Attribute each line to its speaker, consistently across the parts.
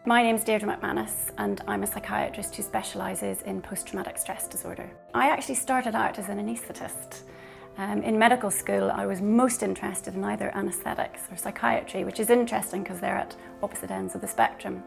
Speaker 1: My name's Deirdre MacManus and I'm a psychiatrist who specialises in post-traumatic stress disorder. I actually started out as an anaesthetist. In medical school I was most interested in either anaesthetics or psychiatry, which is interesting because they're at opposite ends of the spectrum.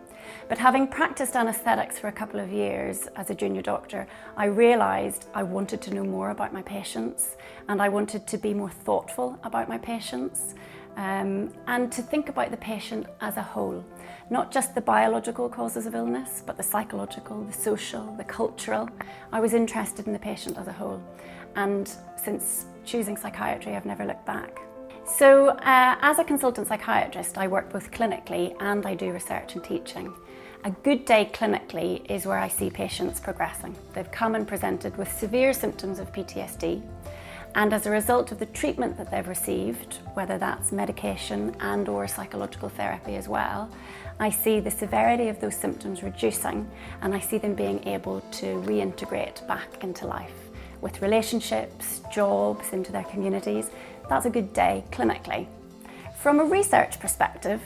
Speaker 1: But having practiced anaesthetics for a couple of years as a junior doctor, I realised I wanted to know more about my patients and I wanted to be more thoughtful about my patients. And to think about the patient as a whole, not just the biological causes of illness, but the psychological, the social, the cultural. I was interested in the patient as a whole, and since choosing psychiatry, I've never looked back. So as a consultant psychiatrist, I work both clinically and I do research and teaching. A good day clinically is where I see patients progressing. They've come and presented with severe symptoms of PTSD. And as a result of the treatment that they've received, whether that's medication and or psychological therapy as well, I see the severity of those symptoms reducing and I see them being able to reintegrate back into life with relationships, jobs, into their communities. That's a good day clinically. From a research perspective,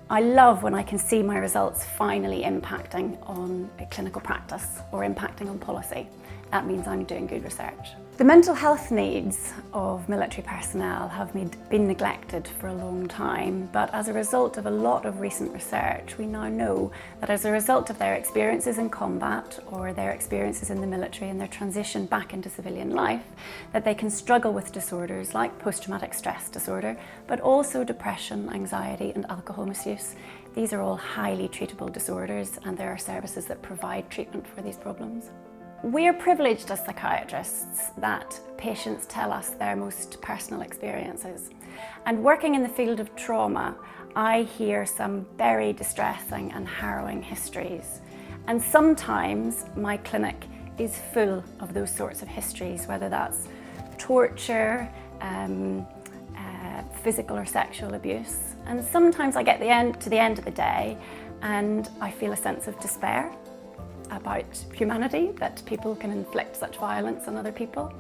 Speaker 1: I love when I can see my results finally impacting on a clinical practice or impacting on policy. That means I'm doing good research. The mental health needs of military personnel have been neglected for a long time, but as a result of a lot of recent research, we now know that as a result of their experiences in combat or their experiences in the military and their transition back into civilian life, that they can struggle with disorders like post-traumatic stress disorder, but also depression, anxiety and alcohol misuse. These are all highly treatable disorders and there are services that provide treatment for these problems. We are privileged as psychiatrists that patients tell us their most personal experiences. And working in the field of trauma, I hear some very distressing and harrowing histories. And sometimes my clinic is full of those sorts of histories, whether that's torture, physical or sexual abuse. And sometimes I get to the end of the day and I feel a sense of despair about humanity, that people can inflict such violence on other people.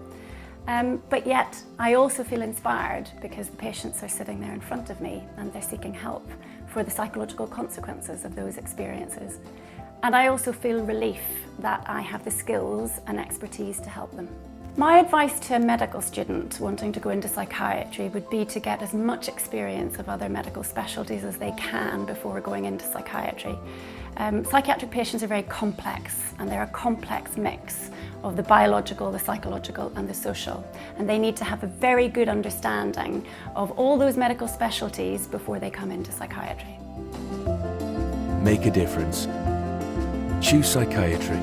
Speaker 1: But yet I also feel inspired because the patients are sitting there in front of me and they're seeking help for the psychological consequences of those experiences. And I also feel relief that I have the skills and expertise to help them. My advice to a medical student wanting to go into psychiatry would be to get as much experience of other medical specialties as they can before going into psychiatry. Psychiatric patients are very complex and they're a complex mix of the biological, the psychological and the social, and they need to have a very good understanding of all those medical specialties before they come into psychiatry.
Speaker 2: Make a difference. Choose psychiatry.